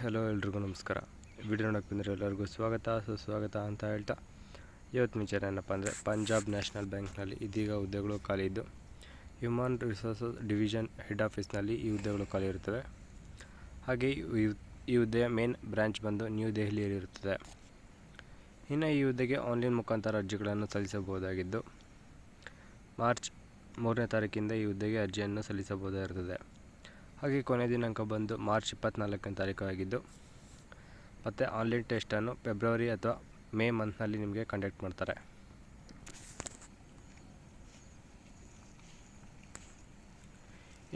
Hello ಎಲ್ರಿಗೂ ನಮಸ್ಕಾರ. Video ನೋಡೋಕ್ಕೆ ಬಂದರೆ ಎಲ್ಲರಿಗೂ ಸ್ವಾಗತ ಸುಸ್ವಾಗತ ಅಂತ ಹೇಳ್ತಾ ಇವತ್ತು ವಿಚಾರ ಏನಪ್ಪ ಅಂದರೆ ಪಂಜಾಬ್ ನ್ಯಾಷನಲ್ ಬ್ಯಾಂಕ್ನಲ್ಲಿ ಇದೀಗ ಹುದ್ದೆಗಳು ಖಾಲಿ ಇದ್ದು ಹ್ಯೂಮನ್ ರಿಸೋರ್ಸಸ್ ಡಿವಿಷನ್ ಹೆಡ್ ಆಫೀಸ್ನಲ್ಲಿ ಈ ಹುದ್ದೆಗಳು ಖಾಲಿ ಇರುತ್ತವೆ. ಹಾಗೆ ಈ ಹುದ್ದೆಯ ಮೇನ್ ಬ್ರಾಂಚ್ ಬಂದು ನ್ಯೂ ದೆಹಲಿಯಲ್ಲಿರುತ್ತದೆ. ಇನ್ನು ಈ ಹುದ್ದೆಗೆ ಆನ್ಲೈನ್ ಮುಖಾಂತರ ಅರ್ಜಿಗಳನ್ನು ಸಲ್ಲಿಸಬಹುದಾಗಿದ್ದು ಮಾರ್ಚ್ 3ನೇ ತಾರೀಕಿಂದ ಈ ಹುದ್ದೆಗೆ ಅರ್ಜಿಯನ್ನು ಸಲ್ಲಿಸಬಹುದಾಗಿರುತ್ತದೆ. ಹಾಗೆ ಕೊನೆ ದಿನಾಂಕ ಬಂದು ಮಾರ್ಚ್ 24ನೇ ತಾರೀಕು ಆಗಿದ್ದು ಮತ್ತು ಆನ್ಲೈನ್ ಟೆಸ್ಟನ್ನು ಫೆಬ್ರವರಿ ಅಥವಾ ಮೇ ಮಂತ್ನಲ್ಲಿ ನಿಮಗೆ ಕಂಡಕ್ಟ್ ಮಾಡ್ತಾರೆ.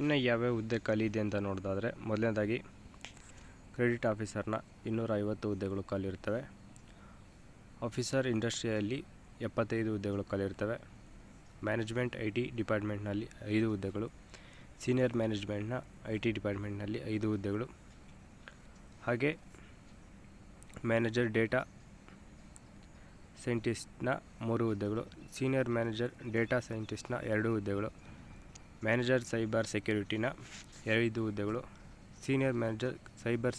ಇನ್ನು ಯಾವ್ಯಾವ ಹುದ್ದೆ ಖಾಲಿ ಇದೆ ಅಂತ ನೋಡೋದಾದರೆ ಮೊದಲನೇದಾಗಿ ಕ್ರೆಡಿಟ್ ಆಫೀಸರ್ನ 250 ಹುದ್ದೆಗಳು ಖಾಲಿ ಇರ್ತವೆ. ಆಫೀಸರ್ ಇಂಡಸ್ಟ್ರಿಯಲ್ಲಿ 75 ಹುದ್ದೆಗಳು ಖಾಲಿ ಇರ್ತವೆ. ಮ್ಯಾನೇಜ್ಮೆಂಟ್ IT ಡಿಪಾರ್ಟ್ಮೆಂಟ್ನಲ್ಲಿ 5 ಹುದ್ದೆಗಳು, ಸೀನಿಯರ್ ಮ್ಯಾನೇಜ್ಮೆಂಟ್ನ IT ಡಿಪಾರ್ಟ್ಮೆಂಟ್ನಲ್ಲಿ 5 ಹುದ್ದೆಗಳು, ಹಾಗೆ ಮ್ಯಾನೇಜರ್ ಡೇಟಾ ಸೈಂಟಿಸ್ಟ್ನ 3 ಹುದ್ದೆಗಳು, ಸೀನಿಯರ್ ಮ್ಯಾನೇಜರ್ ಡೇಟಾ ಸೈಂಟಿಸ್ಟ್ನ 2 ಹುದ್ದೆಗಳು, ಮ್ಯಾನೇಜರ್ ಸೈಬರ್ ಸೆಕ್ಯೂರಿಟಿನ 5 ಹುದ್ದೆಗಳು, ಸೀನಿಯರ್ ಮ್ಯಾನೇಜರ್ ಸೈಬರ್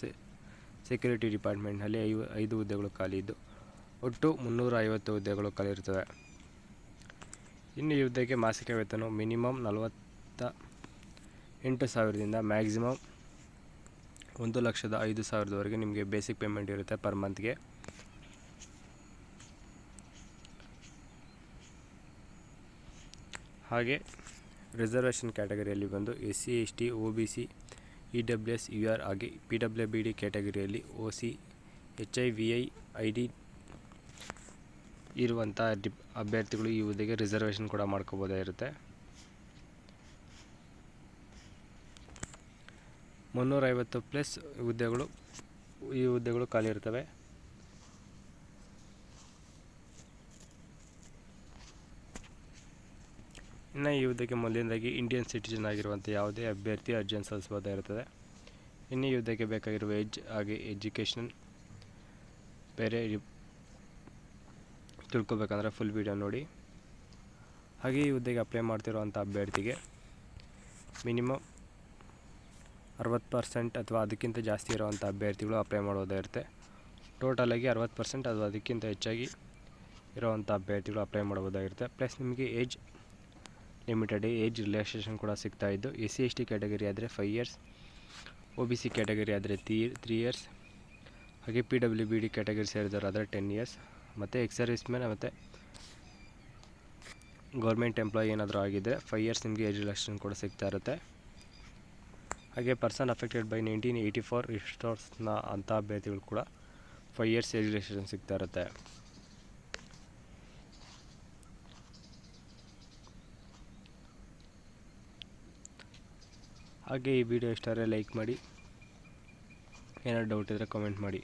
ಸೆಕ್ಯೂರಿಟಿ ಡಿಪಾರ್ಟ್ಮೆಂಟ್ನಲ್ಲಿ 5 ಹುದ್ದೆಗಳು ಖಾಲಿ ಇದ್ದು ಒಟ್ಟು 350 ಹುದ್ದೆಗಳು ಖಾಲಿ ಇರ್ತವೆ. ಇನ್ನು ಈ ಹುದ್ದೆಗೆ ಮಾಸಿಕ ವೇತನ ಮಿನಿಮಮ್ 48,000ದಿಂದ ಮ್ಯಾಕ್ಸಿಮಮ್ 1,05,000ವರೆಗೆ ನಿಮಗೆ ಬೇಸಿಕ್ ಪೇಮೆಂಟ್ ಇರುತ್ತೆ ಪರ್ ಮಂತ್ಗೆ. ಹಾಗೆ ರಿಸರ್ವೇಷನ್ ಕ್ಯಾಟಗರಿಯಲ್ಲಿ ಬಂದು SC ST OBC EWS UR ಹಾಗೆ PWBD ಕ್ಯಾಟಗರಿಯಲ್ಲಿ OC HIVI ID ಇರುವಂಥ ಅಭ್ಯರ್ಥಿಗಳು ಈ ಹುದ್ದೆಗೆ ರಿಸರ್ವೇಷನ್ ಕೂಡ ಮಾಡ್ಕೋಬೋದಾಗಿರುತ್ತೆ. 350+ ಈ ಹುದ್ದೆಗಳು ಖಾಲಿ ಇರ್ತವೆ. ಇನ್ನು ಈ ಹುದ್ದೆಗೆ ಮೊದಲನೇದಾಗಿ ಇಂಡಿಯನ್ ಸಿಟಿಜನ್ ಆಗಿರುವಂಥ ಯಾವುದೇ ಅಭ್ಯರ್ಥಿ ಅರ್ಜಿಯನ್ನು ಸಲ್ಲಿಸಬಹುದಾಗಿರುತ್ತದೆ. ಇನ್ನು ಈ ಹುದ್ದೆಗೆ ಬೇಕಾಗಿರುವ ಏಜ್ ಹಾಗೆ ಎಜುಕೇಷನ್ ಬೇರೆ ತಿಳ್ಕೊಬೇಕಂದ್ರೆ ಫುಲ್ ವಿಡಿಯೋ ನೋಡಿ. ಹಾಗೆ ಈ ಹುದ್ದೆಗೆ ಅಪ್ಲೈ ಮಾಡ್ತಿರುವಂಥ ಅಭ್ಯರ್ಥಿಗೆ ಮಿನಿಮಮ್ 60% ಅಥವಾ ಅದಕ್ಕಿಂತ ಜಾಸ್ತಿ ಇರುವಂಥ ಅಭ್ಯರ್ಥಿಗಳು ಅಪ್ಲೈ ಮಾಡೋದಾಗಿರುತ್ತೆ. ಟೋಟಲಾಗಿ 60% ಅಥವಾ ಅದಕ್ಕಿಂತ ಹೆಚ್ಚಾಗಿ ಇರುವಂಥ ಅಭ್ಯರ್ಥಿಗಳು ಅಪ್ಲೈ ಮಾಡ್ಬೋದಾಗಿರುತ್ತೆ. ಪ್ಲಸ್ ನಿಮಗೆ ಏಜ್ ಲಿಮಿಟೆಡ್ ಏಜ್ ರಿಲ್ಯಾಕ್ಸೇಷನ್ ಕೂಡ ಸಿಗ್ತಾಯಿದ್ದು SC ST ಕ್ಯಾಟಗರಿ ಆದರೆ 5 ಇಯರ್ಸ್, OBC ಕ್ಯಾಟಗರಿ ಆದರೆ 3 ಇಯರ್ಸ್, ಹಾಗೆ PWBD ಕ್ಯಾಟಗರಿ ಸೇರಿದವರಾದರೆ 10 ಇಯರ್ಸ್, ಮತ್ತು ಎಕ್ಸ್ ಸರ್ವಿಸ್ ಮ್ಯಾನ್ ಮತ್ತು ಗೌರ್ಮೆಂಟ್ ಎಂಪ್ಲಾಯಿ ಏನಾದರೂ ಆಗಿದ್ದರೆ 5 ಇಯರ್ಸ್ ನಿಮಗೆ ಏಜ್ ರಿಲ್ಯಾಕ್ಸೇಷನ್ ಕೂಡ ಸಿಗ್ತಾ ಇರುತ್ತೆ. ಹಾಗೆ ಪರ್ಸನ್ ಅಫೆಕ್ಟೆಡ್ ಬೈ 1984 ರಿಸ್ಟೋರ್ಸ್ನ ಅಂಥ ಅಭ್ಯರ್ಥಿಗಳು ಕೂಡ 5 ಇಯರ್ಸ್ ಏಜ್ ರಿಲ್ಯಾಕ್ಸೇಷನ್ ಸಿಗ್ತಾ ಇರುತ್ತೆ. ಹಾಗೆ ಈ ವಿಡಿಯೋ ಇಷ್ಟ ಆದರೆ ಲೈಕ್ ಮಾಡಿ, ಏನಾದ್ರು ಡೌಟ್ ಇದ್ದರೆ ಕಾಮೆಂಟ್ ಮಾಡಿ.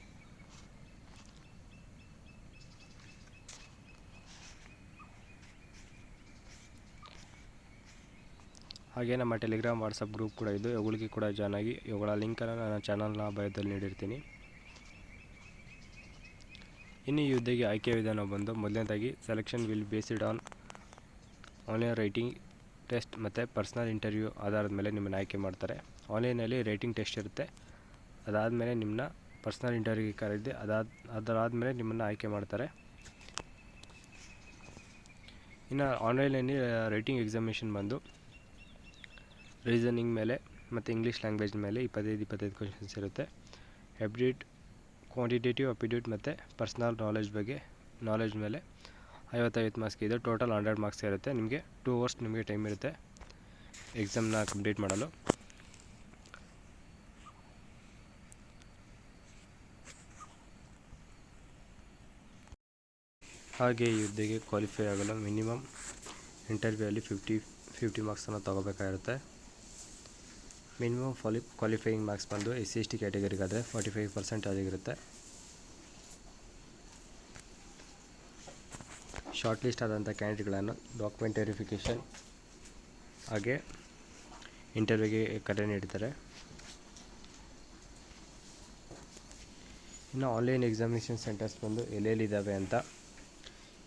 ಹಾಗೆ ನಮ್ಮ ಟೆಲಿಗ್ರಾಮ್ ವಾಟ್ಸಪ್ ಗ್ರೂಪ್ ಕೂಡ ಇದೆ, ಇವುಗಳಿಗೆ ಕೂಡ ಜಾಯ್ನ್ ಆಗಿ. ಇವುಗಳ ಲಿಂಕನ್ನು ನನ್ನ ಚಾನಲ್ನ ಬಯೋದಲ್ಲಿ ನೀಡಿರ್ತೀನಿ. ಇನ್ನು ಈ ಹುದ್ದೆಗೆ ಆಯ್ಕೆ ವಿಧಾನ ಬಂದು ಮೊದಲನೇದಾಗಿ selection will based on online writing test ಮತ್ತು ಪರ್ಸ್ನಲ್ ಇಂಟರ್ವ್ಯೂ ಆಧಾರದ ಮೇಲೆ ನಿಮ್ಮನ್ನು ಆಯ್ಕೆ ಮಾಡ್ತಾರೆ. ಆನ್ಲೈನಲ್ಲಿ ರೈಟಿಂಗ್ ಟೆಸ್ಟ್ ಇರುತ್ತೆ, ಅದಾದಮೇಲೆ ನಿಮ್ಮನ್ನ ಪರ್ಸ್ನಲ್ ಇಂಟರ್ವ್ಯೂಗೆ ಕರೆದಿದೆ, ಅದಾದಮೇಲೆ ನಿಮ್ಮನ್ನು ಆಯ್ಕೆ ಮಾಡ್ತಾರೆ. ಇನ್ನು ಆನ್ಲೈನಲ್ಲಿ ರೈಟಿಂಗ್ ಎಕ್ಸಾಮಿನೇಷನ್ ಬಂದು ರೀಸನಿಂಗ್ ಮೇಲೆ ಮತ್ತು ಇಂಗ್ಲೀಷ್ ಲ್ಯಾಂಗ್ವೇಜ್ ಮೇಲೆ 25 ಕ್ವೆಶನ್ಸ್ ಇರುತ್ತೆ. ಆ್ಯಪ್ಟಿಟ್ಯೂಡ್, ಕ್ವಾಂಟಿಟೇಟಿವ್ ಆಪ್ಟಿಟ್ಯೂಡ್ ಮತ್ತು ಪರ್ಸ್ನಲ್ ನಾಲೆಜ್ ಮೇಲೆ 50 ಮಾರ್ಕ್ಸ್ಗೆ ಇದೆ. ಟೋಟಲ್ 100 ಮಾರ್ಕ್ಸ್ ಇರುತ್ತೆ. ನಿಮಗೆ 2 ಅವರ್ಸ್ ನಿಮಗೆ ಟೈಮ್ ಇರುತ್ತೆ ಎಕ್ಸಾಮ್ನ ಕಂಪ್ಲೀಟ್ ಮಾಡಲು. ಹಾಗೆ ಈ ಹುದ್ದೆಗೆ ಕ್ವಾಲಿಫೈ ಆಗಲು ಮಿನಿಮಮ್ ಇಂಟರ್ವ್ಯೂಯಲ್ಲಿ 50 ಮಾರ್ಕ್ಸನ್ನು ತಗೋಬೇಕಾಗಿರುತ್ತೆ. ಮಿನಿಮಮ್ ಕ್ವಾಲಿಫೈಯಿಂಗ್ ಮಾರ್ಕ್ಸ್ ಬಂದು SC ST ಕ್ಯಾಟಗರಿಗಾದರೆ 45% ಆಗಿರುತ್ತೆ. ಶಾರ್ಟ್ ಲಿಸ್ಟ್ ಆದಂಥ ಕ್ಯಾಂಡಿಡೇಟ್ಗಳನ್ನು ಡಾಕ್ಯುಮೆಂಟ್ ವೆರಿಫಿಕೇಷನ್ ಹಾಗೆ ಇಂಟರ್ವ್ಯೂಗೆ ಕರೆ ನೀಡ್ತಾರೆ. ಇನ್ನು ಆನ್ಲೈನ್ ಎಕ್ಸಾಮಿನೇಷನ್ ಸೆಂಟರ್ಸ್ ಬಂದು ಎಲ್ಲೆಲ್ಲಿದ್ದಾವೆ ಅಂತ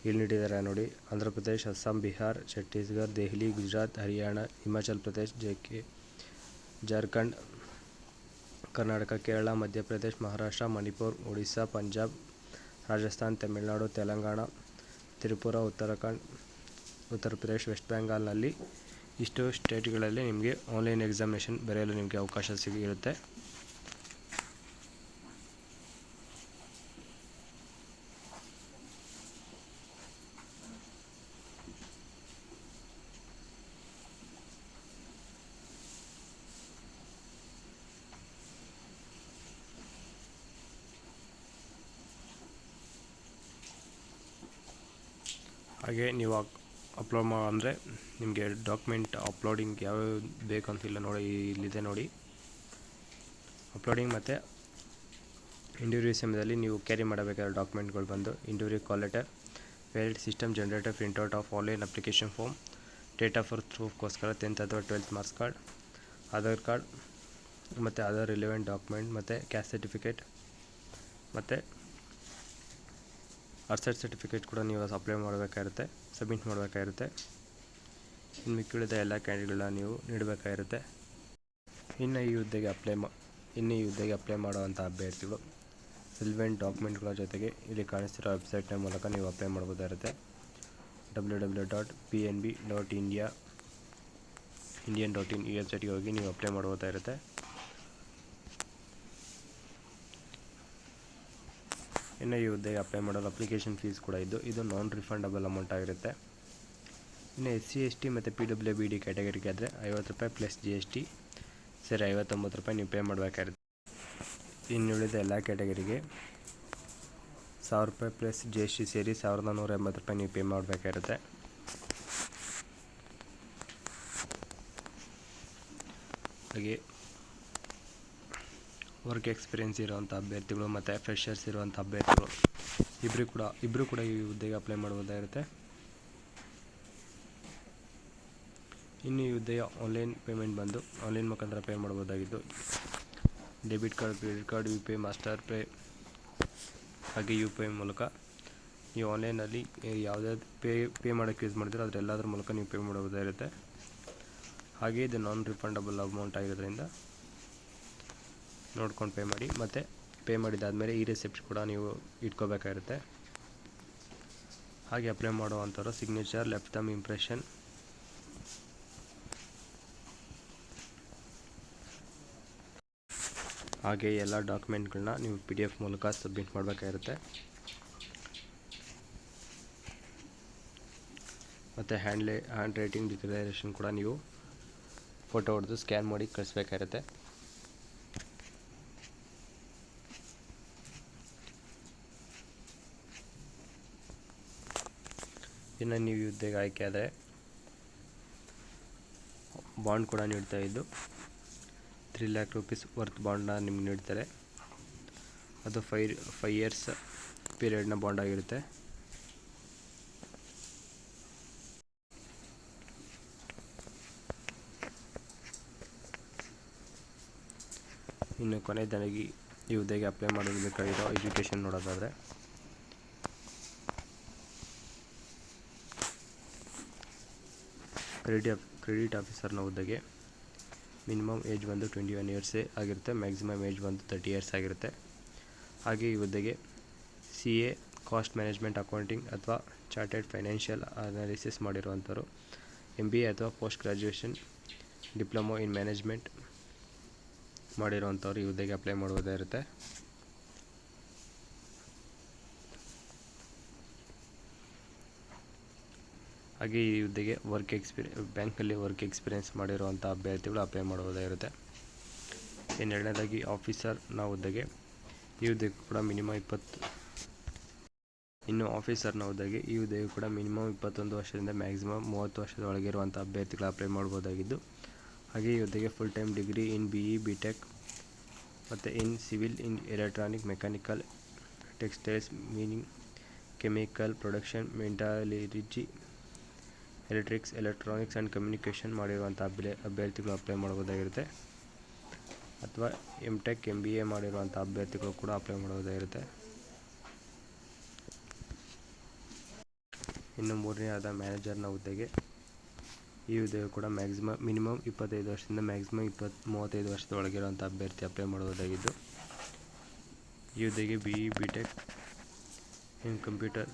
ಇಲ್ಲಿ ನೀಡಿದ್ದಾರೆ ನೋಡಿ. ಆಂಧ್ರ ಪ್ರದೇಶ್, ಅಸ್ಸಾಂ, ಬಿಹಾರ್, ಛತ್ತೀಸ್ಗಢ, ದೆಹಲಿ, ಗುಜರಾತ್, ಹರಿಯಾಣ, ಹಿಮಾಚಲ್ ಪ್ರದೇಶ್, JK, ಜಾರ್ಖಂಡ್, ಕರ್ನಾಟಕ, ಕೇರಳ, ಮಧ್ಯಪ್ರದೇಶ್, ಮಹಾರಾಷ್ಟ್ರ, ಮಣಿಪುರ್, ಒಡಿಶಾ, ಪಂಜಾಬ್, ರಾಜಸ್ಥಾನ್, ತಮಿಳುನಾಡು, ತೆಲಂಗಾಣ, ತ್ರಿಪುರ, ಉತ್ತರಾಖಂಡ್, ಉತ್ತರ ಪ್ರದೇಶ್, ವೆಸ್ಟ್ ಬೆಂಗಾಲ್ನಲ್ಲಿ ಇಷ್ಟು ಸ್ಟೇಟ್ಗಳಲ್ಲಿ ನಿಮಗೆ ಆನ್ಲೈನ್ ಎಕ್ಸಾಮಿನೇಷನ್ ಬರೆಯಲು ನಿಮಗೆ ಅವಕಾಶ ಇರುತ್ತೆ. ಹಾಗೆ ನೀವು ಅಪ್ಲೋಡ್ ಅಂದರೆ ನಿಮಗೆ ಡಾಕ್ಯುಮೆಂಟ್ ಅಪ್ಲೋಡಿಂಗ್ ಯಾವ್ಯಾವ ಬೇಕಂತಿಲ್ಲ ನೋಡಿ, ಇಲ್ಲಿದೆ ನೋಡಿ. ಅಪ್ಲೋಡಿಂಗ್ ಮತ್ತು ಇಂಟರ್ವ್ಯೂ ಸಮಯದಲ್ಲಿ ನೀವು ಕ್ಯಾರಿ ಮಾಡಬೇಕಾದ ಡಾಕ್ಯುಮೆಂಟ್ಗಳು ಬಂದು interview call letter, valid system generator printout of online application form, date of birth ಪ್ರೂಫ್ಗೋಸ್ಕರ 10th ಅಥವಾ 12th marks card, Aadhaar card ಮತ್ತು ಅದರ್ ರಿಲೆವೆಂಟ್ ಡಾಕ್ಯುಮೆಂಟ್ ಮತ್ತು ಕ್ಯಾಸ್ಟ್ ಸರ್ಟಿಫಿಕೇಟ್ ಮತ್ತು ಅರ್ಸೆಟ್ ಸರ್ಟಿಫಿಕೇಟ್ ಕೂಡ ನೀವು ಅಪ್ಲೈ ಮಾಡಬೇಕಾಗಿರುತ್ತೆ, ಸಬ್ಮಿಟ್ ಮಾಡಬೇಕಾಗಿರುತ್ತೆ. ಇನ್ನು ಮಿಕ್ಕಿದ ಎಲ್ಲ ಕ್ಯಾಂಡಿಡೇಟ್ಗಳನ್ನ ನೀವು ನೀಡಬೇಕಾಗಿರುತ್ತೆ. ಇನ್ನು ಈ ಹುದ್ದೆಗೆ ಅಪ್ಲೈ ಮಾಡುವಂಥ ಅಭ್ಯರ್ಥಿಗಳು ರಿಲೆವೆಂಟ್ ಡಾಕ್ಯುಮೆಂಟ್ಗಳ ಜೊತೆಗೆ ಇಲ್ಲಿ ಕಾಣಿಸ್ತಿರೋ ವೆಬ್ಸೈಟ್ನ ಮೂಲಕ ನೀವು ಅಪ್ಲೈ ಮಾಡ್ಬೋದಾಗಿರುತ್ತೆ. www.pnb.indian.in ಈ ವೆಬ್ಸೈಟ್ಗೆ ಹೋಗಿ ನೀವು ಅಪ್ಲೈ ಮಾಡ್ಬೋದಾಗಿರುತ್ತೆ. ಇನ್ನು ಈ ಹುದ್ದೆಗೆ ಅಪ್ಲೈ ಮಾಡಲು ಅಪ್ಲಿಕೇಶನ್ ಫೀಸ್ ಕೂಡ ಇದು ನಾನ್ ರಿಫಂಡಬಲ್ ಅಮೌಂಟ್ ಆಗಿರುತ್ತೆ. ಇನ್ನು SC/ST ಮತ್ತು PWBD ಕ್ಯಾಟಗರಿಗೆ ಆದರೆ 50 ರೂಪಾಯಿ ಪ್ಲಸ್ GST ಸೇರಿ 59 ರೂಪಾಯಿ ನೀವು ಪೇ ಮಾಡಬೇಕಾಗಿರುತ್ತೆ. ಇನ್ನು ಉಳಿದ ಎಲ್ಲ ಕ್ಯಾಟಗರಿಗೆ 1000 ರೂಪಾಯಿ ಪ್ಲಸ್ GST ಸೇರಿ 1480 ರೂಪಾಯಿ ನೀವು ಪೇ ಮಾಡಬೇಕಾಗಿರುತ್ತೆ. ಹಾಗೆ ವರ್ಕ್ ಎಕ್ಸ್ಪೀರಿಯೆನ್ಸ್ ಇರುವಂಥ ಅಭ್ಯರ್ಥಿಗಳು ಮತ್ತು ಫ್ರೆಷರ್ಸ್ ಇರುವಂಥ ಅಭ್ಯರ್ಥಿಗಳು ಇಬ್ಬರು ಕೂಡ ಈ ಹುದ್ದೆಗೆ ಅಪ್ಲೈ ಮಾಡ್ಬೋದಾಗಿರುತ್ತೆ. ಇನ್ನು ಈ ಹುದ್ದೆಯ ಆನ್ಲೈನ್ ಪೇಮೆಂಟ್ ಬಂದು ಆನ್ಲೈನ್ ಮುಖಾಂತರ ಪೇ ಮಾಡ್ಬೋದಾಗಿದ್ದು, debit card, credit card, UPI, master pay ಹಾಗೆ UPI ಮೂಲಕ ನೀವು ಆನ್ಲೈನಲ್ಲಿ ಯಾವುದಾದ್ರು ಪೇ ಮಾಡೋಕ್ಕೆ ಯೂಸ್ ಮಾಡ್ತೀರೋ ಅದರೆಲ್ಲದರ ಮೂಲಕ ನೀವು ಪೇ ಮಾಡಬಹುದಾಗಿರುತ್ತೆ. ಹಾಗೆ ಇದು ನಾನ್ ರಿಫಂಡಬಲ್ ಅಮೌಂಟ್ ಆಗಿರೋದ್ರಿಂದ ನೋಡ್ಕೊಂಡು ಪೇ ಮಾಡಿ. ಮತ್ತು ಪೇ ಮಾಡಿದಾದಮೇಲೆ ಈ ರಿಸಿಪ್ಟ್ ಕೂಡ ನೀವು ಇಟ್ಕೋಬೇಕಾಗಿರುತ್ತೆ. ಹಾಗೆ ಅಪ್ಲೈ ಮಾಡುವಂಥವ್ರು ಸಿಗ್ನೇಚರ್, ಲೆಫ್ಟ್ ಥಂಬ್ ಇಂಪ್ರೆಷನ್ ಹಾಗೆ ಎಲ್ಲ ಡಾಕ್ಯುಮೆಂಟ್ಗಳನ್ನ ನೀವು PDF ಮೂಲಕ ಸಬ್ಮಿಟ್ ಮಾಡಬೇಕಾಗಿರುತ್ತೆ. ಮತ್ತು ಹ್ಯಾಂಡ್ ರೈಟಿಂಗ್ ಡಿಕ್ಲರೇಷನ್ ಕೂಡ ನೀವು ಫೋಟೋ ಹೊಡೆದು ಸ್ಕ್ಯಾನ್ ಮಾಡಿ ಕಳಿಸ್ಬೇಕಾಗಿರುತ್ತೆ. ಇನ್ನು ನೀವು ಹುದ್ದೆಗೆ ಆಯ್ಕೆ ಆದರೆ ಬಾಂಡ್ ಕೂಡ ನೀಡ್ತಾ ಇದ್ದು 3 lakh rupees ವರ್ತ್ ಬಾಂಡನ್ನ ನಿಮ್ಗೆ ನೀಡ್ತಾರೆ. ಅದು 5 years ಪೀರಿಯಡ್ನ ಬಾಂಡ್ ಆಗಿರುತ್ತೆ. ಇನ್ನು ಕೊನೆಯದಾಗಿ ಈ ಹುದ್ದೆಗೆ ಅಪ್ಲೈ ಮಾಡಲು ಬೇಕಾಗಿರೋ ಎಜುಕೇಷನ್ ನೋಡೋದಾದರೆ ಕ್ರೆಡಿಟ್ ಆಫೀಸರ್ನ ಹುದ್ದೆಗೆ ಮಿನಿಮಮ್ ಏಜ್ ಬಂದು 21 years ಆಗಿರುತ್ತೆ, ಮ್ಯಾಕ್ಸಿಮಮ್ ಏಜ್ ಬಂದು 30 years ಆಗಿರುತ್ತೆ. ಹಾಗೆ ಈ ಹುದ್ದೆಗೆ CA, ಕಾಸ್ಟ್ ಮ್ಯಾನೇಜ್ಮೆಂಟ್ ಅಕೌಂಟಿಂಗ್ ಅಥವಾ ಚಾರ್ಟೆಡ್ ಫೈನಾನ್ಷಿಯಲ್ ಅನಾಲಿಸಿಸ್ ಮಾಡಿರುವಂಥವ್ರು, MBA ಅಥವಾ post graduation diploma in management ಮಾಡಿರುವಂಥವ್ರು ಈ ಹುದ್ದೆಗೆ ಅಪ್ಲೈ ಮಾಡುವುದಾಗಿರುತ್ತೆ. ಹಾಗೆ ಈ ಹುದ್ದೆಗೆ ಬ್ಯಾಂಕಲ್ಲಿ ವರ್ಕ್ ಎಕ್ಸ್ಪೀರಿಯೆನ್ಸ್ ಮಾಡಿರುವಂಥ ಅಭ್ಯರ್ಥಿಗಳು ಅಪ್ಲೈ ಮಾಡುವುದಾಗಿರುತ್ತೆ. ಇನ್ನು ಎರಡನೇದಾಗಿ ಆಫೀಸರ್ನ ಹುದ್ದೆಗೆ ಈ ಹುದ್ದೆಗೂ ಕೂಡ ಮಿನಿಮಮ್ 21 ವರ್ಷದಿಂದ ಮ್ಯಾಕ್ಸಿಮಮ್ 30 ವರ್ಷದ ಒಳಗಿರುವಂಥ ಅಭ್ಯರ್ಥಿಗಳು ಅಪ್ಲೈ ಮಾಡ್ಬೋದಾಗಿದ್ದು, ಹಾಗೆ ಈ ಹುದ್ದೆಗೆ full time degree in BE, BTech ಮತ್ತು in civil, in electronic, mechanical, textiles, mining, chemical production, metallurgy, electrics, electronics and communication ಮಾಡಿರುವಂಥ ಅಭ್ಯರ್ಥಿಗಳು ಅಪ್ಲೈ ಮಾಡ್ಬೋದಾಗಿರುತ್ತೆ. ಅಥವಾ MTech, MBA ಮಾಡಿರುವಂಥ ಅಭ್ಯರ್ಥಿಗಳು ಕೂಡ ಅಪ್ಲೈ ಮಾಡ್ಬೋದಾಗಿರುತ್ತೆ. ಇನ್ನು ಮೂರನೇದಾದ ಮ್ಯಾನೇಜರ್ನ ಹುದ್ದೆಗೆ ಈ ಹುದ್ದೆಗೆ ಕೂಡ ಮಿನಿಮಮ್ 25 ವರ್ಷದಿಂದ ಮ್ಯಾಕ್ಸಿಮಮ್ 35 ವರ್ಷದ ಒಳಗಿರುವಂಥ ಅಭ್ಯರ್ಥಿ ಅಪ್ಲೈ ಮಾಡುವುದಾಗಿದ್ದು, ಈ ಹುದ್ದೆಗೆ BE BTech in computer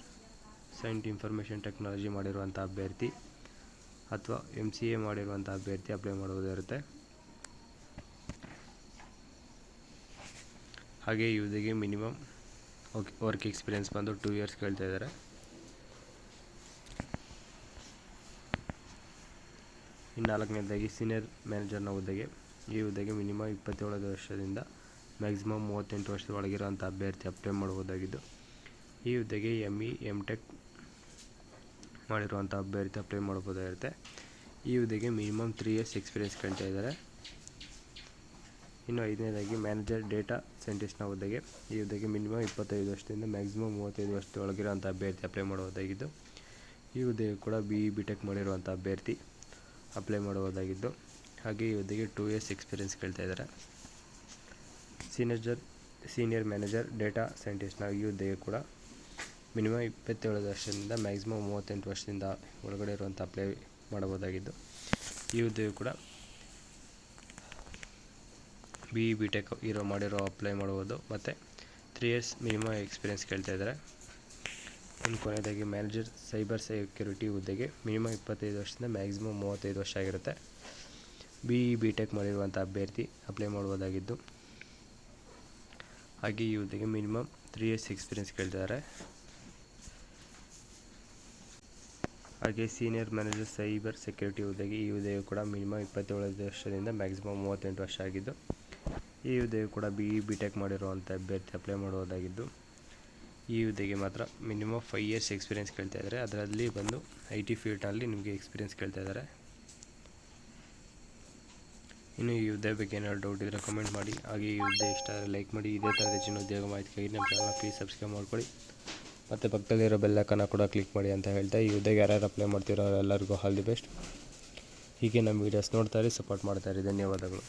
science information technology ಮಾಡಿರುವಂಥ ಅಭ್ಯರ್ಥಿ ಅಥವಾ MCA ಮಾಡಿರುವಂಥ ಅಭ್ಯರ್ಥಿ ಅಪ್ಲೈ ಮಾಡುವುದಿರುತ್ತೆ. ಹಾಗೆ ಈ ಹುದ್ದೆಗೆ ಮಿನಿಮಮ್ ವರ್ಕ್ ಎಕ್ಸ್ಪೀರಿಯೆನ್ಸ್ ಬಂದು 2 ಇಯರ್ಸ್ ಕೇಳ್ತಾ ಇದ್ದಾರೆ. ಇನ್ನು 4ನೇದಾಗಿ ಸೀನಿಯರ್ ಮ್ಯಾನೇಜರ್ನ ಹುದ್ದೆಗೆ. ಈ ಹುದ್ದೆಗೆ ಮಿನಿಮಮ್ 27 ವರ್ಷದಿಂದ ಮ್ಯಾಕ್ಸಿಮಮ್ 38 ವರ್ಷದ ಒಳಗಿರುವಂಥ ಅಭ್ಯರ್ಥಿ ಅಪ್ಲೈ ಮಾಡಬಹುದಾಗಿದ್ದು, ಈ ಹುದ್ದೆಗೆ ME MTech ಮಾಡಿರುವಂಥ ಅಭ್ಯರ್ಥಿ ಅಪ್ಲೈ ಮಾಡಬಹುದಾಗಿರುತ್ತೆ. ಈ ಹುದ್ದೆಗೆ ಮಿನಿಮಮ್ 3 ಇಯರ್ಸ್ ಎಕ್ಸ್ಪೀರಿಯೆನ್ಸ್ ಕೇಳ್ತಾ ಇದ್ದಾರೆ. ಇನ್ನು 5ನೇದಾಗಿ ಮ್ಯಾನೇಜರ್ ಡೇಟಾ ಸೈಂಟಿಸ್ಟ್ನ ಹುದ್ದೆಗೆ. ಈ ಹುದ್ದೆಗೆ ಮಿನಿಮಮ್ 25 ವರ್ಷದಿಂದ ಮ್ಯಾಕ್ಸಿಮಮ್ 35 ವರ್ಷದ ಒಳಗಿರುವಂಥ ಅಭ್ಯರ್ಥಿ ಅಪ್ಲೈ ಮಾಡಬಹುದಾಗಿದ್ದು, ಈ ಹುದ್ದೆಗೆ ಕೂಡ BE BTech ಮಾಡಿರುವಂಥ ಅಭ್ಯರ್ಥಿ ಅಪ್ಲೈ ಮಾಡಬಹುದಾಗಿದ್ದು, ಹಾಗೆ ಈ ಹುದ್ದೆಗೆ 2 ಇಯರ್ಸ್ ಎಕ್ಸ್ಪೀರಿಯೆನ್ಸ್ ಕೇಳ್ತಾ ಇದ್ದಾರೆ. ಸೀನಿಯರ್ ಮ್ಯಾನೇಜರ್ ಡೇಟಾ ಸೈಂಟಿಸ್ಟ್ನ ಈ ಹುದ್ದೆಗೆ ಕೂಡ ಮಿನಿಮಮ್ 27 ವರ್ಷದಿಂದ ಮ್ಯಾಕ್ಸಿಮಮ್ 38 ವರ್ಷದಿಂದ ಒಳಗಡೆ ಇರುವಂಥ ಅಪ್ಲೈ ಮಾಡಬಹುದಾಗಿದ್ದು, ಈ ಹುದ್ದೆಯು ಕೂಡ BE BTech ಮಾಡಿರೋ ಅಪ್ಲೈ ಮಾಡ್ಬೋದು ಮತ್ತು 3 ಇಯರ್ಸ್ ಮಿನಿಮಮ್ ಎಕ್ಸ್ಪೀರಿಯೆನ್ಸ್ ಕೇಳ್ತಾ ಇದ್ದಾರೆ. ಇನ್ನು ಕೊನೆಯದಾಗಿ ಮ್ಯಾನೇಜರ್ ಸೈಬರ್ ಸೆಕ್ಯೂರಿಟಿ ಹುದ್ದೆಗೆ ಮಿನಿಮಮ್ 25 ವರ್ಷದಿಂದ ಮ್ಯಾಕ್ಸಿಮಮ್ 35 ವರ್ಷ ಆಗಿರುತ್ತೆ. BE BTech ಮಾಡಿರುವಂಥ ಅಭ್ಯರ್ಥಿ ಅಪ್ಲೈ ಮಾಡ್ಬೋದಾಗಿದ್ದು, ಹಾಗೆ ಈ ಹುದ್ದೆಗೆ ಮಿನಿಮಮ್ 3 ಇಯರ್ಸ್ ಎಕ್ಸ್ಪೀರಿಯೆನ್ಸ್ ಕೇಳ್ತಿದ್ದಾರೆ. ಹಾಗೆ ಸೀನಿಯರ್ ಮ್ಯಾನೇಜರ್ ಸೈಬರ್ ಸೆಕ್ಯೂರಿಟಿ ಹುದ್ದೆಗೆ. ಈ ಹುದ್ದೆಯು ಕೂಡ ಮಿನಿಮಮ್ 27 ವರ್ಷದಿಂದ ಮ್ಯಾಕ್ಸಿಮಮ್ 38 ವರ್ಷ ಆಗಿದ್ದು, ಈ ಹುದ್ದೆಯು ಕೂಡ BE BTech ಮಾಡಿರುವಂಥ ಅಭ್ಯರ್ಥಿ ಅಪ್ಲೈ ಮಾಡಬಹುದಾಗಿದ್ದು, ಈ ಹುದ್ದೆಗೆ ಮಾತ್ರ ಮಿನಿಮಮ್ 5 ಇಯರ್ಸ್ ಎಕ್ಸ್ಪೀರಿಯೆನ್ಸ್ ಕೇಳ್ತಾ ಇದ್ದಾರೆ. ಅದರಲ್ಲಿ ಬಂದು IT ಫೀಲ್ಡ್ನಲ್ಲಿ ನಿಮಗೆ ಎಕ್ಸ್ಪೀರಿಯೆನ್ಸ್ ಕೇಳ್ತಾ ಇದ್ದಾರೆ. ಇನ್ನು ಈ ಹುದ್ದೆ ಬಗ್ಗೆ ಏನಾದ್ರು ಡೌಟ್ ಇದ್ದರೆ ಕಮೆಂಟ್ ಮಾಡಿ. ಹಾಗೆ ಈ ಹುದ್ದೆ ಇಷ್ಟ ಆದರೆ ಲೈಕ್ ಮಾಡಿ. ಇದೇ ಥರದ ಹೆಚ್ಚಿನ ಉದ್ಯೋಗ ಮಾಹಿತಿಗಾಗಿ ನಮ್ಮ ಚಾನಲ್ ಪ್ಲೀಸ್ ಸಬ್ಸ್ಕ್ರೈಬ್ ಮಾಡ್ಕೊಳ್ಳಿ ಮತ್ತು ಪಕ್ಕದಲ್ಲಿರೋ ಬೆಲ್ ಐಕಾನ್ ಕೂಡ ಕ್ಲಿಕ್ ಮಾಡಿ ಅಂತ ಹೇಳ್ತಾ, ಈ ಹುದ್ದೆಗೆ ಯಾರ್ಯಾರು ಅಪ್ಲೈ ಮಾಡ್ತಿರೋ ಎಲ್ಲರಿಗೂ ಆಲ್ ದಿ ಬೆಸ್ಟ್. ಹೀಗೆ ನಮ್ಮ ವೀಡಿಯೋಸ್ ನೋಡ್ತಾ ಇರಿ, ಸಪೋರ್ಟ್ ಮಾಡ್ತಾ ಇರಿ. ಧನ್ಯವಾದಗಳು.